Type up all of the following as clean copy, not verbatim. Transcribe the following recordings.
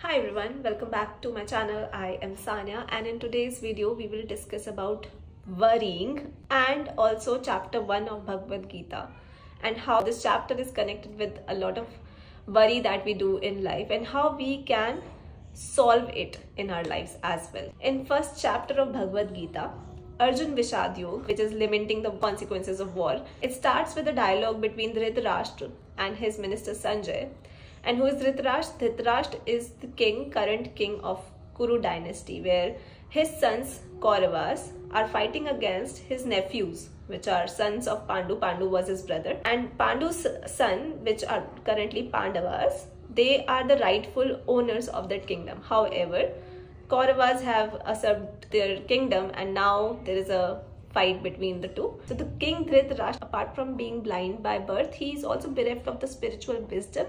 Hi everyone, welcome back to my channel. I am Sanya, and in today's video we will discuss about worrying and also chapter 1 of Bhagavad Gita and how this chapter is connected with a lot of worry that we do in life and how we can solve it in our lives as well. In first chapter of Bhagavad Gita, Arjuna Vishada Yoga, which is lamenting the consequences of war, it starts with a dialogue between Dhritarashtra and his minister Sanjay. And who is Dhritarashtra? Dhritarashtra is the current king of Kuru dynasty, where his sons Kauravas are fighting against his nephews, which are sons of Pandu. Pandu was his brother. And Pandu's son, which are currently Pandavas, they are the rightful owners of that kingdom. However, Kauravas have usurped their kingdom and now there is a fight between the two. So the King Dhritarashtra, apart from being blind by birth, he is also bereft of the spiritual wisdom,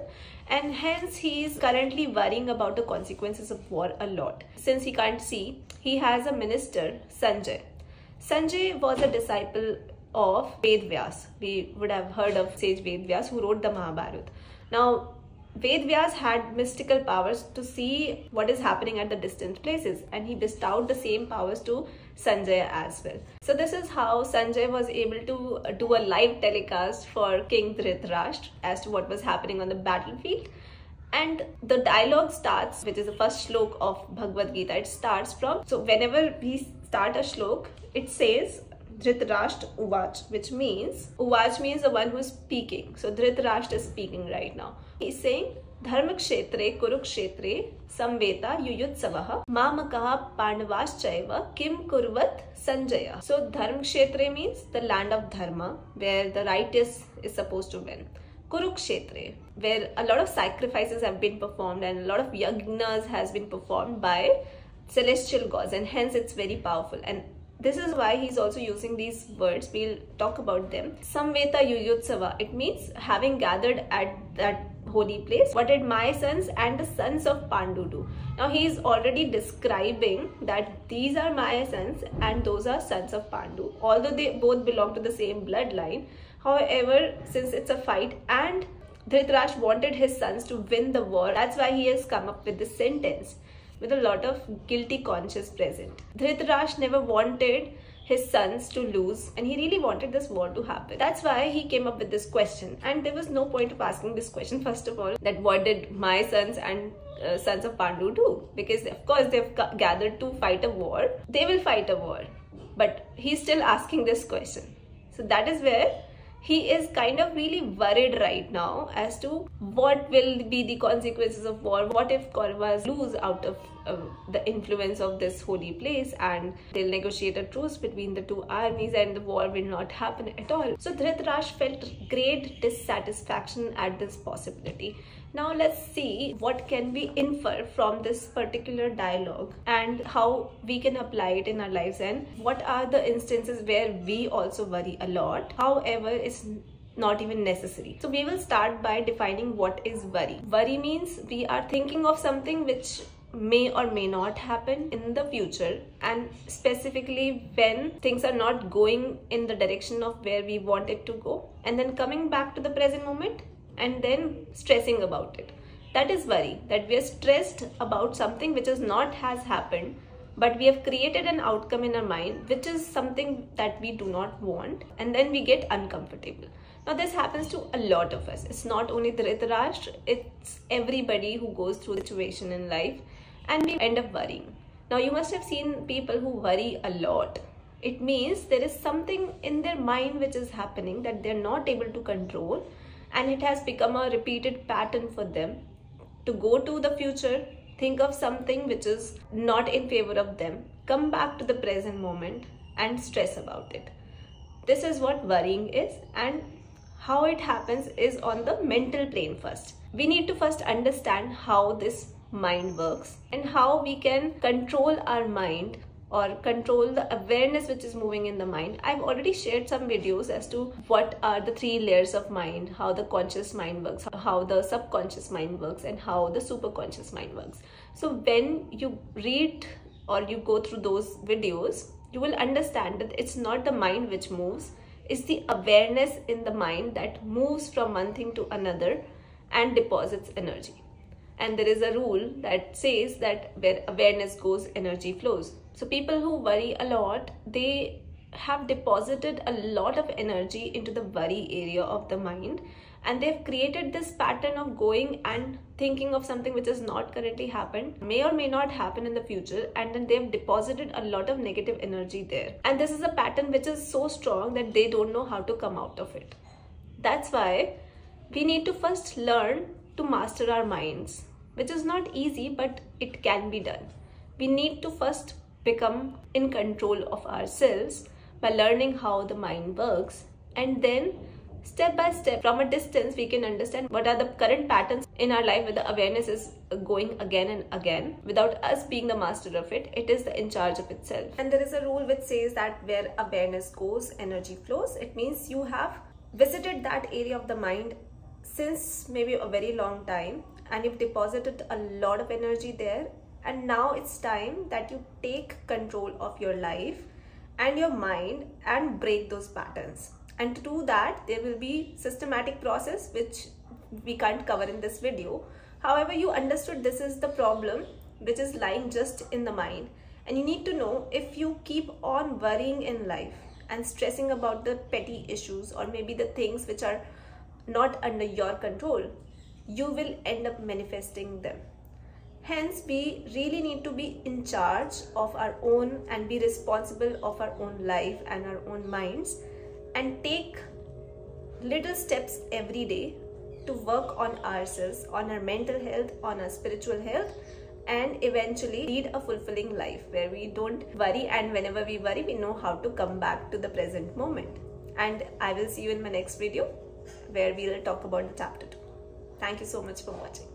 and hence he is currently worrying about the consequences of war a lot. Since he can't see, he has a minister, Sanjay. Sanjay was a disciple of Ved Vyas. We would have heard of sage Ved Vyas, who wrote the Mahabharata. Now, Ved Vyas had mystical powers to see what is happening at the distant places, and he bestowed the same powers to Sanjay as well. So this is how Sanjay was able to do a live telecast for King Dhritarashtra as to what was happening on the battlefield. And the dialogue starts, which is the first shlok of Bhagavad Gita. It starts from, so whenever we start a shlok, it says Dhritarashtra Uvach, which means, Uvach means the one who is speaking. So Dhritarashtra is speaking right now. He's saying, Dharmakshetre Kurukshetre samveta yuyutsavaha mamakaha pandavaschaiva kim kurvat Sanjaya. So Dharmakshetre means the land of Dharma, where the righteous is supposed to win. Kurukshetra, where a lot of sacrifices have been performed and a lot of yagnas has been performed by celestial gods, and hence it's very powerful. And this is why he's also using these words. We'll talk about them. Samveta Yuyutsava. It means having gathered at that holy place. What did my sons and the sons of Pandu do? Now he's already describing that these are my sons and those are sons of Pandu. Although they both belong to the same bloodline. However, since it's a fight and Dhritarashtra wanted his sons to win the war, that's why he has come up with this sentence with a lot of guilty conscience present. Dhritarashtra never wanted his sons to lose, and he really wanted this war to happen. That's why he came up with this question, and there was no point of asking this question first of all, that what did my sons and sons of Pandu do? Because of course they've gathered to fight a war. They will fight a war, but he's still asking this question. So that is where he is kind of really worried right now as to what will be the consequences of war. What if Kauravas lose out of the influence of this holy place and they'll negotiate a truce between the two armies and the war will not happen at all. So Dhritarashtra felt great dissatisfaction at this possibility. Now let's see what can we infer from this particular dialogue and how we can apply it in our lives, and what are the instances where we also worry a lot. However, it's not even necessary. So we will start by defining what is worry. Worry means we are thinking of something which may or may not happen in the future, and specifically when things are not going in the direction of where we want it to go, and then coming back to the present moment and then stressing about it. That is worry, that we are stressed about something which is not has happened, but we have created an outcome in our mind which is something that we do not want, and then we get uncomfortable. Now this happens to a lot of us. It's not only Dhritarashtra, it's everybody who goes through the situation in life, and we end up worrying. Now you must have seen people who worry a lot. It means there is something in their mind which is happening that they're not able to control, and it has become a repeated pattern for them to go to the future, think of something which is not in favor of them, come back to the present moment and stress about it. This is what worrying is, and how it happens is on the mental plane first. We need to first understand how this mind works and how we can control our mind or control the awareness which is moving in the mind. I've already shared some videos as to what are the 3 layers of mind, how the conscious mind works, how the subconscious mind works, and how the superconscious mind works. So when you read or you go through those videos, you will understand that it's not the mind which moves, it's the awareness in the mind that moves from one thing to another and deposits energy. And there is a rule that says that where awareness goes, energy flows. So people who worry a lot, they have deposited a lot of energy into the worry area of the mind, and they've created this pattern of going and thinking of something which has not currently happened, may or may not happen in the future, and then they've deposited a lot of negative energy there. And this is a pattern which is so strong that they don't know how to come out of it. That's why we need to first learn to master our minds, which is not easy, but it can be done. We need to first become in control of ourselves by learning how the mind works, and then step by step, from a distance, we can understand what are the current patterns in our life where the awareness is going again and again without us being the master of it. It is in charge of itself. And there is a rule which says that where awareness goes, energy flows. It means you have visited that area of the mind since maybe a very long time, and you've deposited a lot of energy there, and now it's time that you take control of your life and your mind and break those patterns. And to do that, there will be systematic process which we can't cover in this video. However, you understood this is the problem which is lying just in the mind, and you need to know, if you keep on worrying in life and stressing about the petty issues or maybe the things which are not under your control, you will end up manifesting them. Hence, we really need to be in charge of our own and be responsible of our own life and our own minds, and take little steps every day to work on ourselves, on our mental health, on our spiritual health, and eventually lead a fulfilling life where we don't worry, and whenever we worry, we know how to come back to the present moment. And I will see you in my next video where we will talk about the chapter 2. Thank you so much for watching.